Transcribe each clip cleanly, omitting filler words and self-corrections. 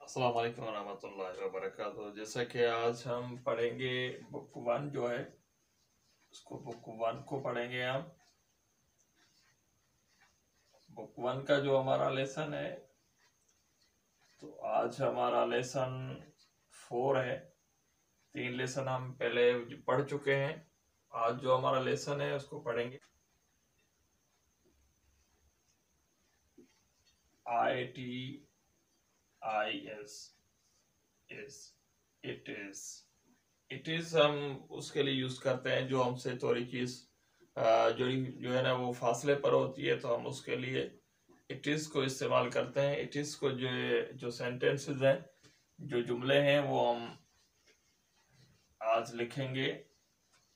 अस्सलाम वालेकुम रहमतुल्लाहि व बरकातुहू। जैसा कि आज हम पढ़ेंगे बुक वन जो है उसको बुक वन को पढ़ेंगे हम। बुक वन का जो हमारा लेसन है तो आज हमारा लेसन 4 है। 3 लेसन हम पहले पढ़ चुके हैं। आज जो हमारा लेसन है उसको पढ़ेंगे। ITIS इट इज हम उसके लिए यूज करते हैं जो हमसे थोड़ी चीज जो है ना वो फासले पर होती है, तो हम उसके लिए इट इज को इस्तेमाल करते हैं। इट इज को जो सेंटेंसेस हैं, जो जुमले हैं, वो हम आज लिखेंगे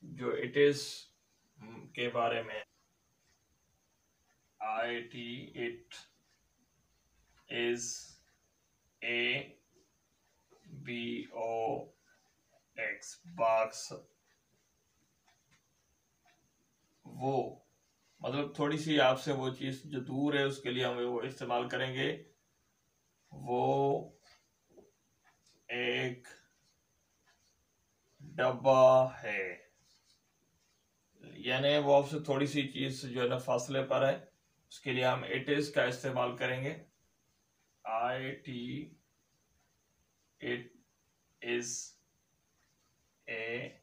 जो इट इज के बारे में। It is BOX box. वो मतलब थोड़ी सी आपसे वो चीज जो दूर है उसके लिए हम वो इस्तेमाल करेंगे। वो एक डब्बा है, यानी वो आपसे थोड़ी सी चीज जो है ना फासले पर है, उसके लिए हम इट इज का इस्तेमाल करेंगे। इट इज ए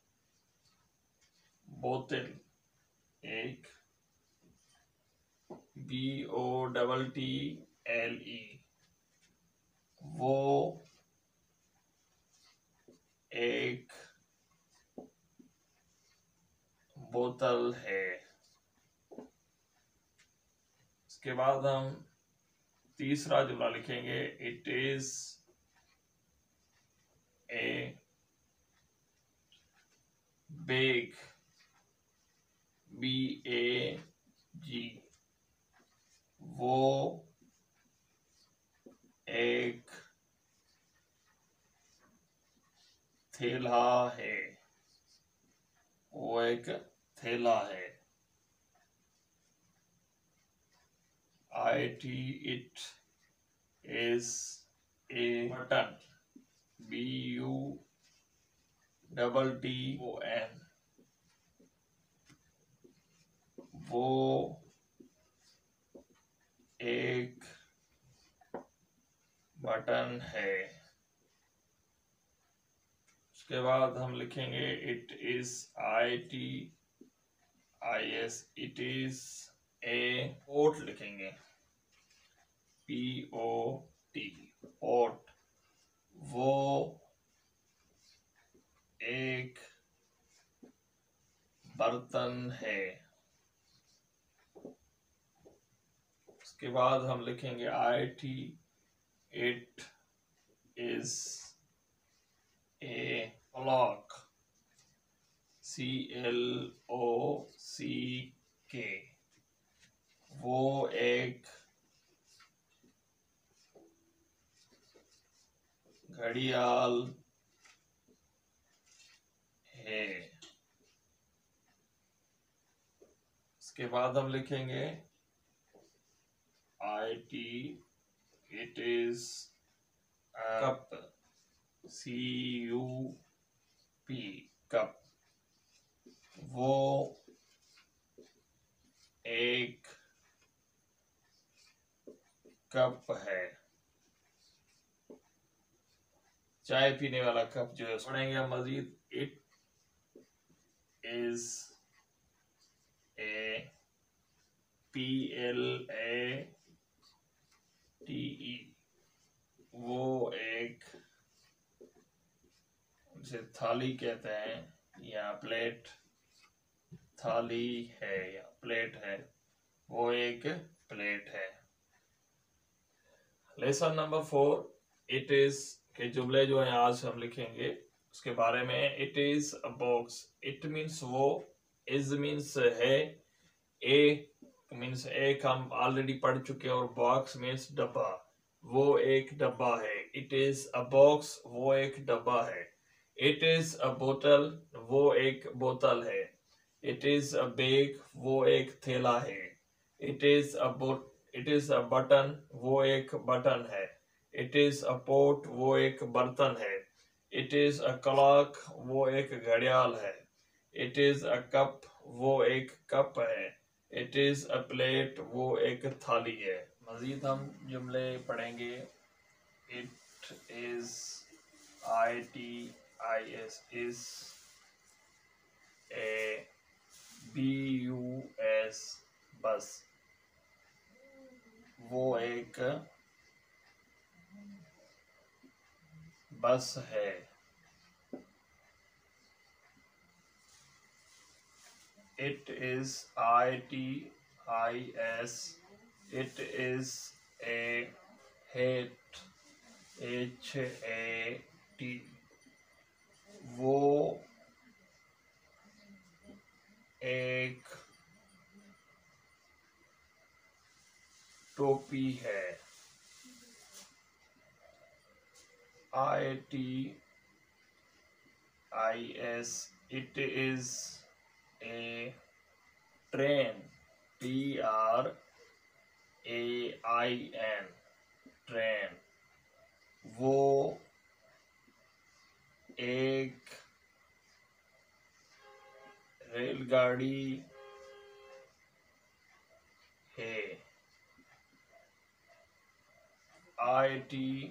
बोतल, एक BOTTLE वो एक बोतल है। इसके बाद हम तीसरा जुमला लिखेंगे। It is a bag, BAG वो एक थैला है, वो एक थैला है। It is a button, BUTTON वो एक बटन है। उसके बाद हम लिखेंगे it is ITIS it is a pot लिखेंगे, POT पोट वो एक बर्तन है। उसके बाद हम लिखेंगे it is a clock, CLOCK वो एक घड़ियाल है। इसके बाद हम लिखेंगे it is cup, CUP cup वो एक कप है। चाय पीने वाला कप जो है पढ़ेंगे हम मजीद। इट इज ए PLATE वो एक, उसे थाली कहते हैं या प्लेट, थाली है या प्लेट है, वो एक प्लेट है। लेसन नंबर 4 इट इज के जुमले जो है आज हम लिखेंगे उसके बारे में। It is a box, it means वो, इज मीन्स है, ए मीन्स एक हम ऑलरेडी पढ़ चुके हैं, और बॉक्स मीन्स डब्बा, वो एक डब्बा है। इट इज अ बॉक्स वो एक डब्बा है। इट इज अ बोतल वो एक बोतल है। इट इज अ बैग वो एक थैला है। इट इज अ बटन वो एक बटन है। इट इज अ पोट, वो एक बर्तन है। इट इज अ क्लॉक, वो एक घड़ियाल है। इट इज अ कप, वो एक कप है। इट इज अ प्लेट, वो एक थाली है। मजीद हम जुमले पढ़ेंगे। It is, ITIS, A BUS, बस, वो एक बस है। It is, ITIS, it is a hat, HAT, वो एक टोपी है। ITIS, it is a train, TRAIN, train, वो एक रेलगाड़ी है। ITIS,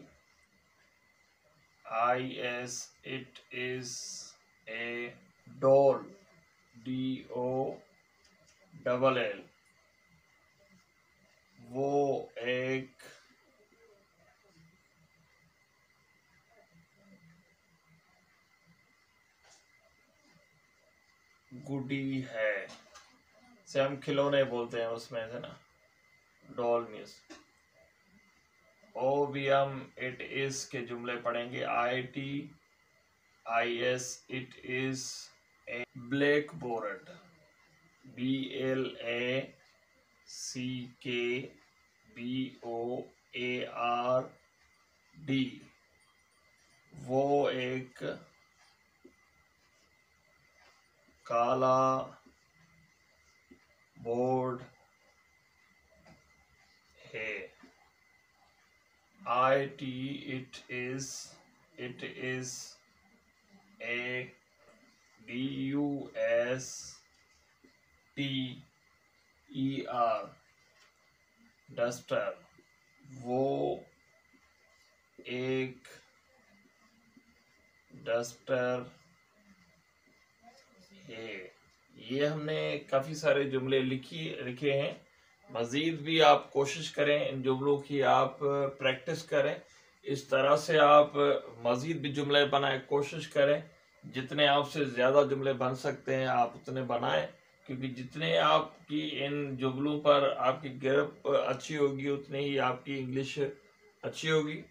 it is a doll, DOLL, वो एक गुडी है। से हम खिलौने बोलते हैं उसमें से ना, doll means. OVM, it is के जुमले पढ़ेंगे। ITIS, it is A black board, BLACKBOARD, वो एक काला बोर्ड है। IT, it is a DUSTER, duster, वो एक डस्टर है। ये हमने काफ़ी सारे जुमले लिखे हैं। मज़ीद भी आप कोशिश करें, इन जुमलों की आप प्रैक्टिस करें। इस तरह से आप मज़ीद भी जुमले बनाए कोशिश करें। जितने आपसे ज़्यादा जुमले बन सकते हैं आप उतने बनाएं, क्योंकि जितने आपकी इन जुमलों पर आपकी गिरफ्त अच्छी होगी उतनी ही आपकी इंग्लिश अच्छी होगी।